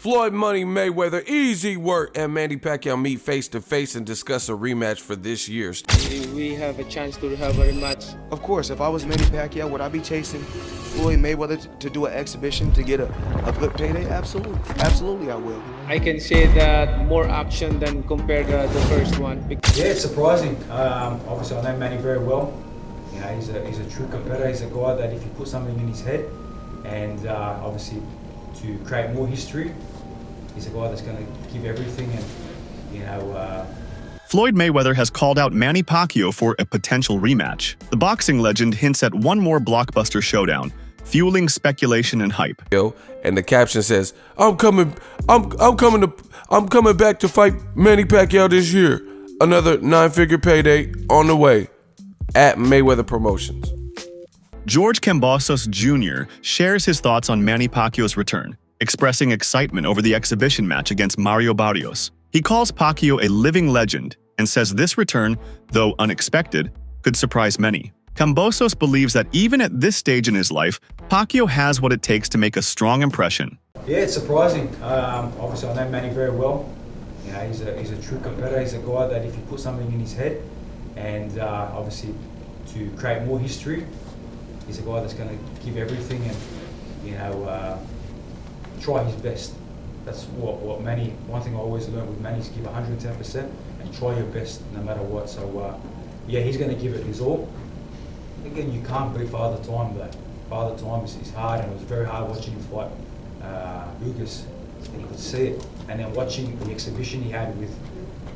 Floyd Money Mayweather, easy work, and Manny Pacquiao meet face-to-face and discuss a rematch for this year's. We have a chance to have a rematch. Of course, if I was Manny Pacquiao, would I be chasing Floyd Mayweather to do an exhibition to get a good payday? Absolutely. Absolutely, I will. I can say that more action than compared to the first one. Yeah, it's surprising. Obviously, I know Manny very well. You know, he's a true competitor. He's a guy that if you put something in his head, and obviously to create more history, he's a guy that's going to give everything. And you know. Floyd Mayweather has called out Manny Pacquiao for a potential rematch. The boxing legend hints at one more blockbuster showdown, fueling speculation and hype. And the caption says, I'm coming back to fight Manny Pacquiao this year. Another 9-figure payday on the way at Mayweather Promotions. George Kambosos Jr. shares his thoughts on Manny Pacquiao's return, expressing excitement over the exhibition match against Mario Barios. He calls Pacquiao a living legend and says this return, though unexpected, could surprise many. Kambosos believes that even at this stage in his life, Pacquiao has what it takes to make a strong impression. Yeah, it's surprising. Obviously, I know Manny very well. You know, he's a true competitor. He's a guy that if you put something in his head, and obviously to create more history, he's a guy that's going to give everything and you know try his best. That's what Manny. One thing I always learned with Manny is give 110% and try your best no matter what. So yeah, he's going to give it his all. Again, you can't beat Father Time, but Father Time is hard, and it was very hard watching him fight Lucas, and you could see it. And then watching the exhibition he had with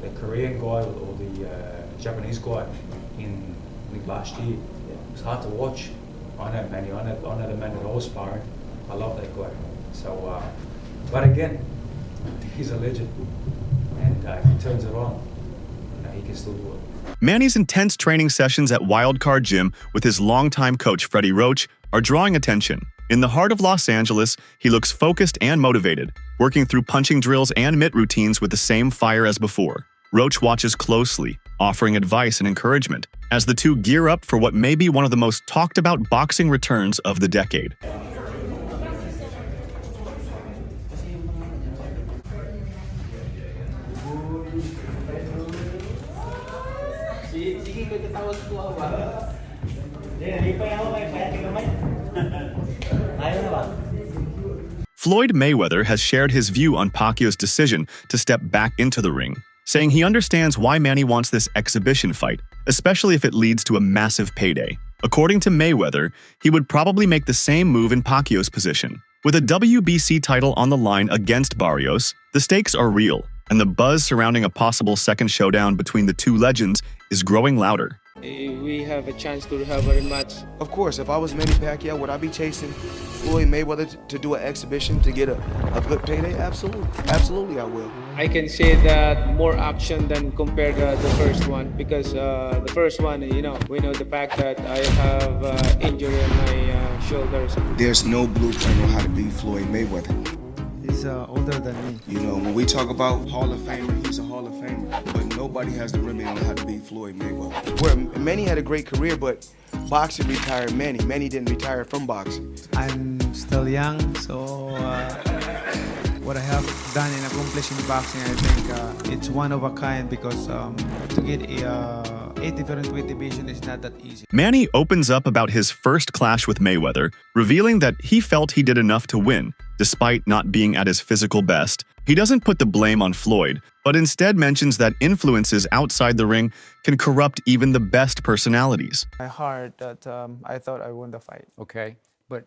the Korean guy or the Japanese guy in last year, it was hard to watch. I know Manny, I know the man that I was sparring. I love that guy. So, but again, he's a legend, and if he turns it on, you know, he can still do it. Manny's intense training sessions at Wildcard Gym with his longtime coach Freddie Roach are drawing attention. In the heart of Los Angeles, he looks focused and motivated, working through punching drills and mitt routines with the same fire as before. Roach watches closely, offering advice and encouragement, as the two gear up for what may be one of the most talked about boxing returns of the decade. Floyd Mayweather has shared his view on Pacquiao's decision to step back into the ring, saying he understands why Manny wants this exhibition fight, especially if it leads to a massive payday. According to Mayweather, he would probably make the same move in Pacquiao's position. With a WBC title on the line against Barios, the stakes are real, and the buzz surrounding a possible second showdown between the two legends is growing louder. We have a chance to have a rematch. Of course, if I was Manny Pacquiao, would I be chasing Floyd Mayweather to do an exhibition to get a good payday? Absolutely. Absolutely, I will. I can say that more action than compared to the first one, because the first one, you know, we know the fact that I have injury on my shoulders. There's no blueprint on how to beat Floyd Mayweather. He's older than me. You know, when we talk about Hall of Famer, he's a Hall of Famer. But nobody has the remedy on how to beat Floyd Mayweather. Where Manny had a great career, but boxing retired Manny. Manny didn't retire from boxing. I'm still young, so what I have done and accomplished in boxing, I think it's one of a kind, because to get a 8 different weight division is not that easy. Manny opens up about his first clash with Mayweather, revealing that he felt he did enough to win, despite not being at his physical best. He doesn't put the blame on Floyd, but instead mentions that influences outside the ring can corrupt even the best personalities. My heart that I thought I won the fight. Okay, but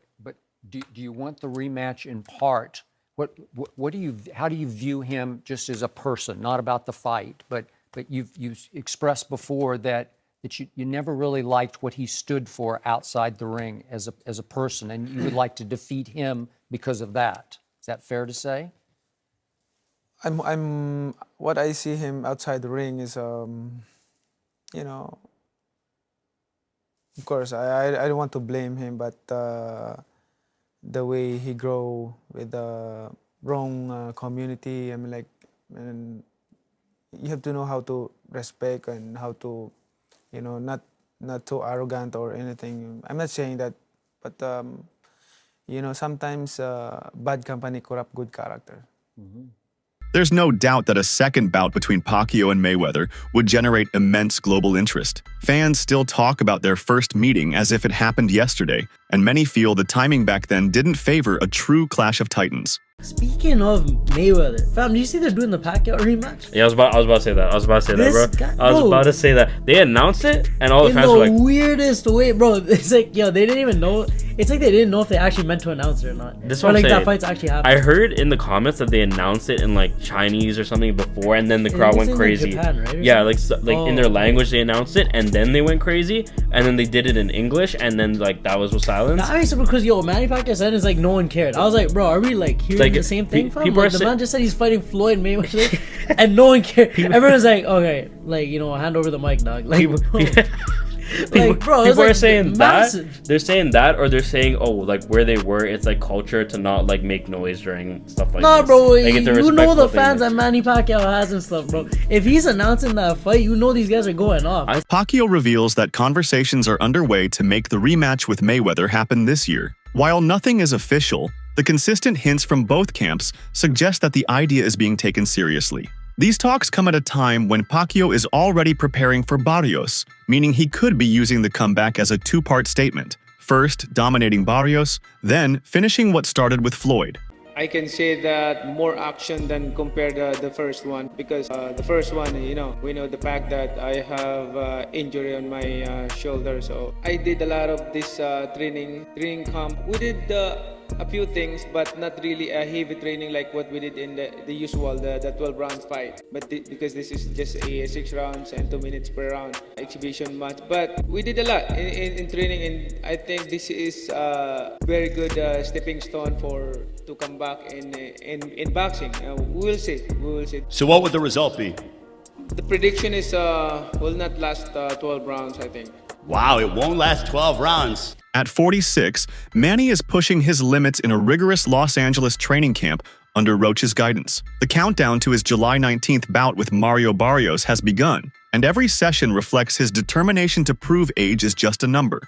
do you want the rematch in part? How do you view him just as a person, not about the fight, but you've expressed before that you never really liked what he stood for outside the ring as a person, and you would like to defeat him because of that. Is that fair to say? I'm what I see him outside the ring is you know, of course I don't want to blame him, but the way he grow with the wrong community, I mean, like, and you have to know how to respect and how to, you know, not too arrogant or anything. I'm not saying that, but you know, sometimes bad company corrupt good character. There's no doubt that a second bout between Pacquiao and Mayweather would generate immense global interest. Fans still talk about their first meeting as if it happened yesterday, and many feel the timing back then didn't favor a true clash of titans. Speaking of Mayweather, fam, do you see they're doing the Pacquiao rematch? Yeah, I was about to say that. I was about to say This that, bro. guy- I was bro. about to say that. They announced it, and all the In fans the were like, weirdest way, bro. It's like, yo, they didn't even know. It's like they didn't know if they actually meant to announce it or not. This is or what I'm like that saying. fight's actually happening. I heard in the comments that they announced it in like Chinese or something before, and then the crowd this went is in crazy. Japan, right, or Yeah, something? in their Oh. language they announced it, and then they went crazy, and then they did it in English, and then like that was with silence. That makes it because yo, Manny Pacquiao said it's like no one cared. I was like, bro, are we like hearing Like, the same thing pe- from? people Like, are the sa- man just said he's fighting Floyd Mayweather, and no one cared. Everyone's like, okay, like you know, hand over the mic, dog. Like, like bro, it's people are like saying massive. that. They're saying that, or they're saying, oh, like where they were, it's like culture to not like make noise during stuff like Nah, this. bro, Like, it's a you know the respectful thing. fans that Manny Pacquiao has and stuff, bro. If he's announcing that fight, you know these guys are going off. Pacquiao reveals that conversations are underway to make the rematch with Mayweather happen this year. While nothing is official, the consistent hints from both camps suggest that the idea is being taken seriously. These talks come at a time when Pacquiao is already preparing for Barios, meaning he could be using the comeback as a two-part statement. First, dominating Barios, then finishing what started with Floyd. I can say that more action than compared to the first one, because the first one, you know, we know the fact that I have injury on my shoulder, so I did a lot of this training camp. We did a few things, but not really a heavy training like what we did in the usual, the 12 round fight. But because this is just a 6 rounds and 2 minutes per round exhibition match, but we did a lot in training, and I think this is a very good stepping stone to come back in boxing. We will see. So what would the result be? The prediction is will not last 12 rounds, I think. Wow, it won't last 12 rounds. At 46, Manny is pushing his limits in a rigorous Los Angeles training camp under Roach's guidance. The countdown to his July 19th bout with Mario Barios has begun, and every session reflects his determination to prove age is just a number.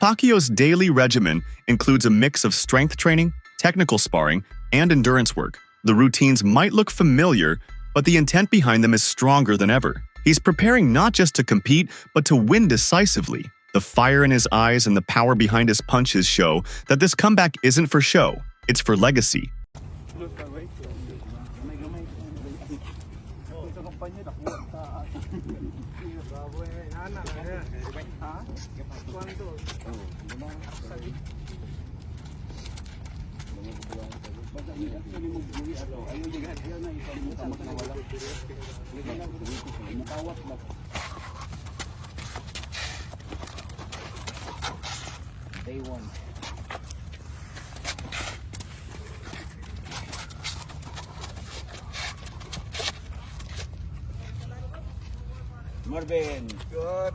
Pacquiao's daily regimen includes a mix of strength training, technical sparring, and endurance work. The routines might look familiar, but the intent behind them is stronger than ever. He's preparing not just to compete, but to win decisively. The fire in his eyes and the power behind his punches show that this comeback isn't for show, it's for legacy. Marvin. Good.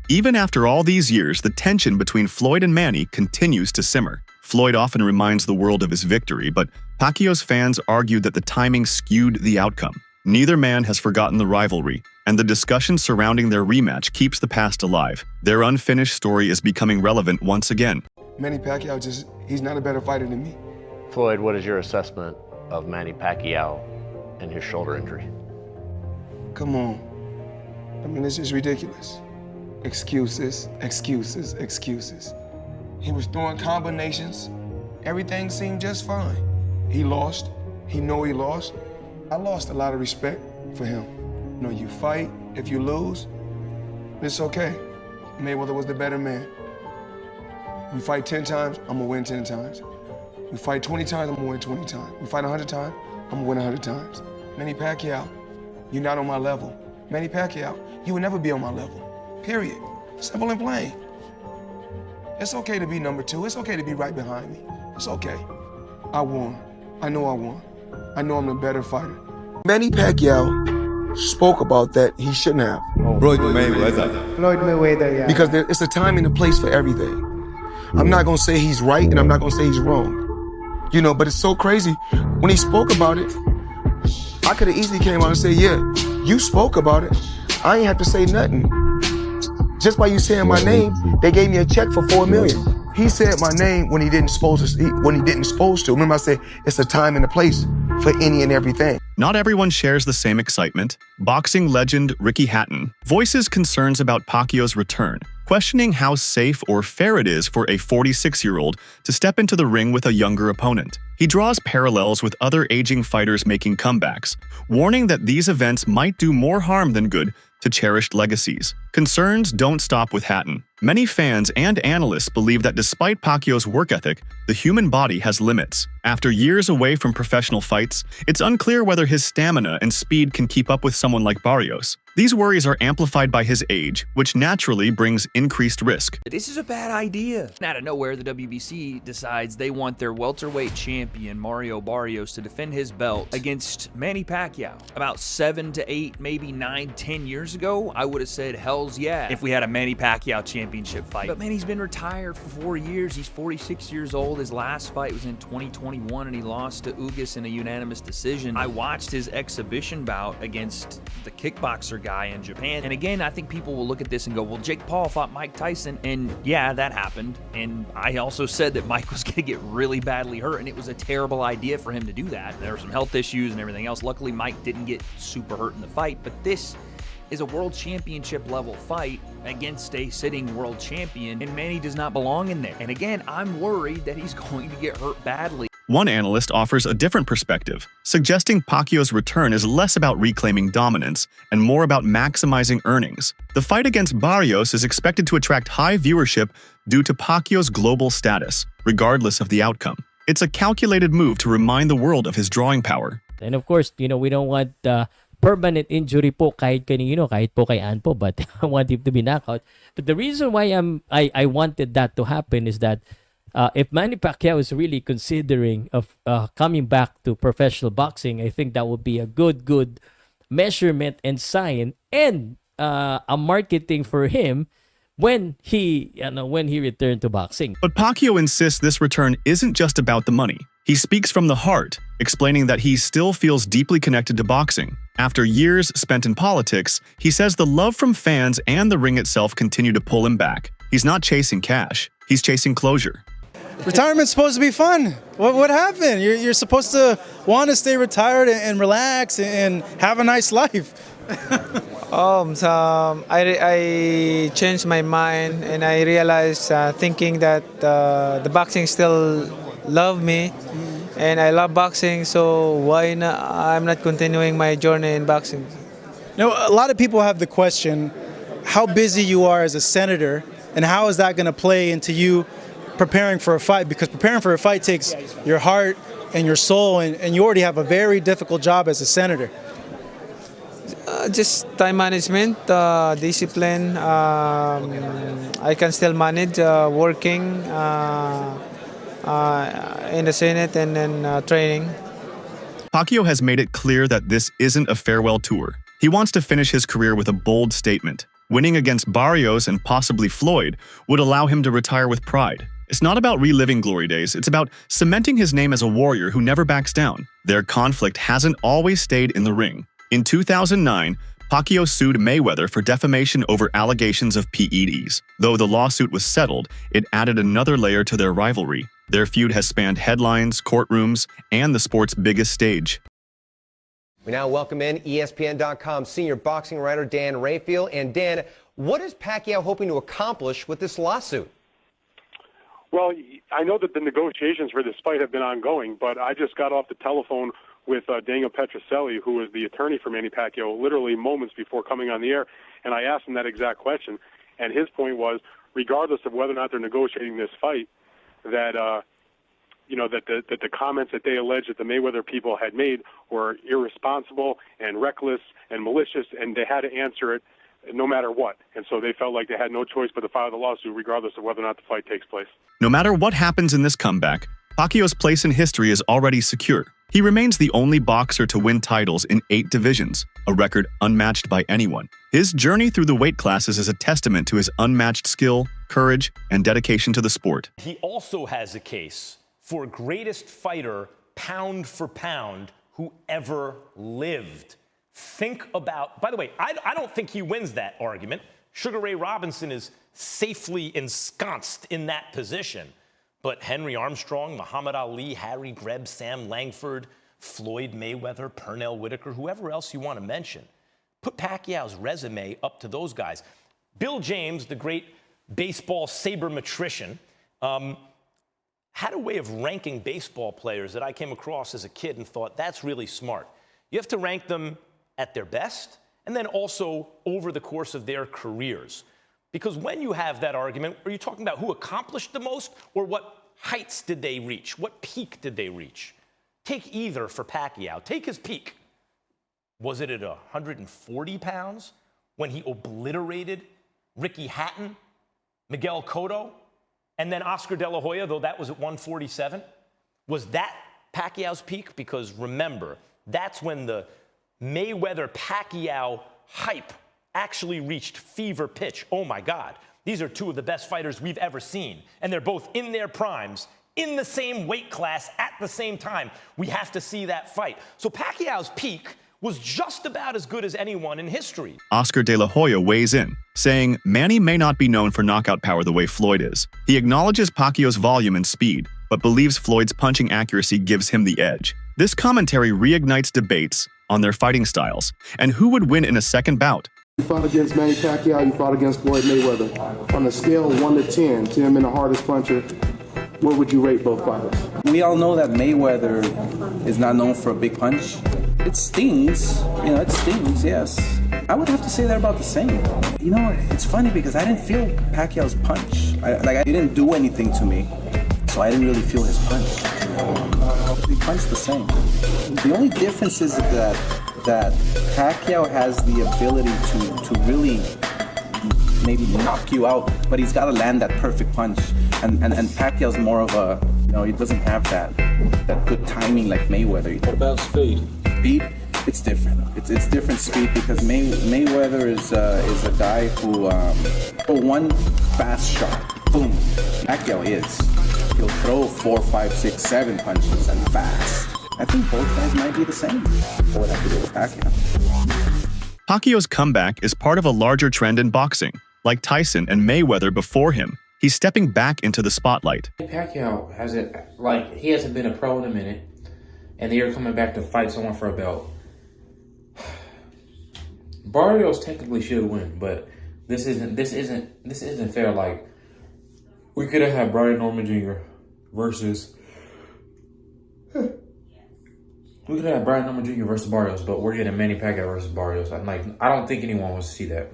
Even after all these years, the tension between Floyd and Manny continues to simmer. Floyd often reminds the world of his victory, but Pacquiao's fans argue that the timing skewed the outcome. Neither man has forgotten the rivalry, and the discussion surrounding their rematch keeps the past alive. Their unfinished story is becoming relevant once again. Manny Pacquiao he's not a better fighter than me. Floyd, what is your assessment of Manny Pacquiao and his shoulder injury? Come on. I mean, this is ridiculous. Excuses, excuses, excuses. He was throwing combinations. Everything seemed just fine. He lost. He know he lost. I lost a lot of respect for him. You know, you fight. If you lose, it's okay. Mayweather was the better man. We fight 10 times, I'm gonna win 10 times. We fight 20 times, I'm gonna win 20 times. We fight 100 times, I'm gonna win 100 times. Manny Pacquiao, you're not on my level. Manny Pacquiao, you will never be on my level. Period. Simple and plain. It's okay to be number 2. It's okay to be right behind me. It's okay. I won. I know I won. I know I'm the better fighter. Manny Pacquiao spoke about that he shouldn't have. Floyd Mayweather. Floyd Mayweather, yeah. Because it's a time and a place for everything. I'm not gonna say he's right and I'm not gonna say he's wrong. You know, but it's so crazy. When he spoke about it, I could have easily came out and said, yeah, you spoke about it. I ain't have to say nothing. Just by you saying my name, they gave me a check for $4 million. He said my name when he didn't supposed to. Remember I said it's a time and a place for any and everything. Not everyone shares the same excitement. Boxing legend Ricky Hatton voices concerns about Pacquiao's return, questioning how safe or fair it is for a 46-year-old to step into the ring with a younger opponent. He draws parallels with other aging fighters making comebacks, warning that these events might do more harm than good to cherished legacies. Concerns don't stop with Hatton. Many fans and analysts believe that despite Pacquiao's work ethic, the human body has limits. After years away from professional fights, it's unclear whether his stamina and speed can keep up with someone like Barios. These worries are amplified by his age, which naturally brings increased risk. This is a bad idea. Out of nowhere, the WBC decides they want their welterweight champion, Mario Barios, to defend his belt against Manny Pacquiao. About 7 to 8, maybe 9, 10 years ago, I would have said hells yeah if we had a Manny Pacquiao championship fight. But Manny's been retired for 4 years. He's 46 years old. His last fight was in 2021, and he lost to Ugas in a unanimous decision. I watched his exhibition bout against the kickboxer guy in Japan. And again, I think people will look at this and go, well, Jake Paul fought Mike Tyson, and yeah, that happened. And I also said that Mike was going to get really badly hurt, and it was a terrible idea for him to do that. There were some health issues and everything else. Luckily, Mike didn't get super hurt in the fight, but this is a world championship level fight against a sitting world champion, and Manny does not belong in there. And again, I'm worried that he's going to get hurt badly. One analyst offers a different perspective, suggesting Pacquiao's return is less about reclaiming dominance and more about maximizing earnings. The fight against Barios is expected to attract high viewership due to Pacquiao's global status, regardless of the outcome. It's a calculated move to remind the world of his drawing power. And of course, we don't want permanent injury po kahit kanino, kahit po kay Ann po, but I want him to be knocked out. But the reason why I wanted that to happen is that if Manny Pacquiao is really considering of coming back to professional boxing, I think that would be a good measurement and sign and a marketing for him when he returned to boxing. But Pacquiao insists this return isn't just about the money. He speaks from the heart, explaining that he still feels deeply connected to boxing. After years spent in politics, he says the love from fans and the ring itself continue to pull him back. He's not chasing cash, he's chasing closure. Retirement's supposed to be fun. What happened? You're supposed to want to stay retired and relax and have a nice life. I changed my mind and I realized thinking that the boxing still love me and I love boxing, so why not? I'm not continuing my journey in boxing. Now, a lot of people have the question how busy you are as a senator and how is that going to play into you preparing for a fight, because preparing for a fight takes your heart and your soul, and you already have a very difficult job as a senator. Just time management, discipline. I can still manage working in the Senate and then training. Pacquiao has made it clear that this isn't a farewell tour. He wants to finish his career with a bold statement. Winning against Barios and possibly Floyd would allow him to retire with pride. It's not about reliving glory days, it's about cementing his name as a warrior who never backs down. Their conflict hasn't always stayed in the ring. In 2009, Pacquiao sued Mayweather for defamation over allegations of PEDs. Though the lawsuit was settled, it added another layer to their rivalry. Their feud has spanned headlines, courtrooms, and the sport's biggest stage. We now welcome in ESPN.com senior boxing writer Dan Rayfield. And Dan, what is Pacquiao hoping to accomplish with this lawsuit? Well, I know that the negotiations for this fight have been ongoing, but I just got off the telephone with Daniel Petrocelli, who is the attorney for Manny Pacquiao, literally moments before coming on the air, and I asked him that exact question. And his point was, regardless of whether or not they're negotiating this fight, that that the comments that they alleged that the Mayweather people had made were irresponsible and reckless and malicious, and they had to answer it no matter what. And so they felt like they had no choice but to file the lawsuit regardless of whether or not the fight takes place. No matter what happens in this comeback, Pacquiao's place in history is already secure. He remains the only boxer to win titles in 8 divisions, a record unmatched by anyone. His journey through the weight classes is a testament to his unmatched skill, courage, and dedication to the sport. He also has a case for greatest fighter, pound for pound, who ever lived. Think about, by the way, I don't think he wins that argument. Sugar Ray Robinson is safely ensconced in that position. But Henry Armstrong, Muhammad Ali, Harry Greb, Sam Langford, Floyd Mayweather, Pernell Whitaker, whoever else you want to mention, put Pacquiao's resume up to those guys. Bill James, the great baseball sabermetrician, had a way of ranking baseball players that I came across as a kid and thought, that's really smart. You have to rank them at their best and then also over the course of their careers. Because when you have that argument, are you talking about who accomplished the most or what heights did they reach? What peak did they reach? Take either for Pacquiao. Take his peak. Was it at 140 pounds when he obliterated Ricky Hatton, Miguel Cotto, and then Oscar De La Hoya, though that was at 147? Was that Pacquiao's peak? Because remember, that's when the Mayweather-Pacquiao hype actually reached fever pitch. Oh my God, these are 2 of the best fighters we've ever seen. And they're both in their primes, in the same weight class at the same time. We have to see that fight. So Pacquiao's peak was just about as good as anyone in history. Oscar De La Hoya weighs in, saying Manny may not be known for knockout power the way Floyd is. He acknowledges Pacquiao's volume and speed, but believes Floyd's punching accuracy gives him the edge. This commentary reignites debates on their fighting styles and who would win in a second bout. You fought against Manny Pacquiao, you fought against Floyd Mayweather. On a scale of 1 to 10, 10 being the hardest puncher, what would you rate both fighters? We all know that Mayweather is not known for a big punch. It stings, it stings, yes. I would have to say they're about the same. It's funny because I didn't feel Pacquiao's punch. He didn't do anything to me, so I didn't really feel his punch. He punched the same. The only difference is that Pacquiao has the ability to really maybe knock you out, but he's got to land that perfect punch. And Pacquiao's more of a, he doesn't have that good timing like Mayweather. What about speed? Speed, it's different. It's different speed because Mayweather is a guy who one fast shot, boom. Pacquiao is. He'll throw 4, 5, 6, 7 punches and fast. I think both guys might be the same. What would have to do with Pacquiao? Pacquiao's comeback is part of a larger trend in boxing. Like Tyson and Mayweather before him, he's stepping back into the spotlight. Pacquiao he hasn't been a pro in a minute, and they're coming back to fight someone for a belt. Barios technically should win, but this isn't fair. Like, we could have had Brian Norman Jr. versus Barios, but we're getting Manny Pacquiao versus Barios. I don't think anyone wants to see that.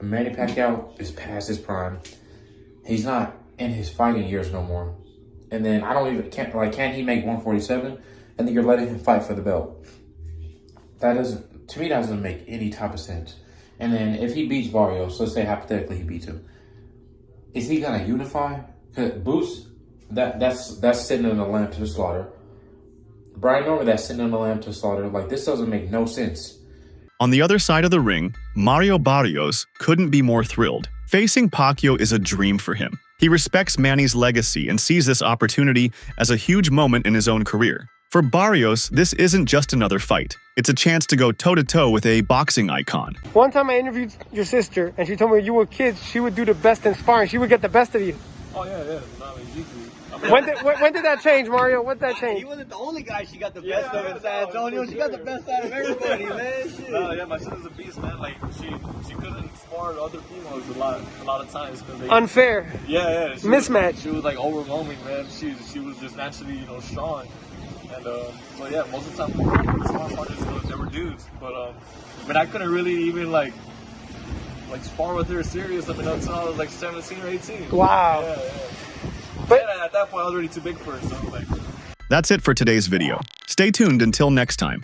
Manny Pacquiao is past his prime. He's not in his fighting years no more. And then can he make 147? And then you're letting him fight for the belt. That doesn't make any type of sense. And then if he beats Barios, let's say hypothetically he beats him, is he gonna unify? Cause Boots, that's sitting in the lamb to the slaughter. Brian Norman, that's sitting in the lamb to slaughter. This doesn't make no sense. On the other side of the ring, Mario Barios couldn't be more thrilled. Facing Pacquiao is a dream for him. He respects Manny's legacy and sees this opportunity as a huge moment in his own career. For Barios, this isn't just another fight. It's a chance to go toe-to-toe with a boxing icon. One time I interviewed your sister, and she told me when you were kids, she would do the best in sparring. She would get the best of you. Oh, yeah. I mean, When did that change, Mario? When did that change? He wasn't the only guy she got the best of in San Antonio. She got the best out of everybody, man. Shit. Yeah, my sister's a beast, man. Like she couldn't spar other females a lot of times because they Unfair. Yeah. Mismatch. She was like overwhelming, man. She was just naturally strong, and so yeah, most of the time the smart partners they were dudes, but I couldn't really even like spar with her serious. I mean, until I was like 17 or 18. Wow. Yeah. But at that point, I was already too big for her, so I was like. That's it for today's video. Stay tuned until next time.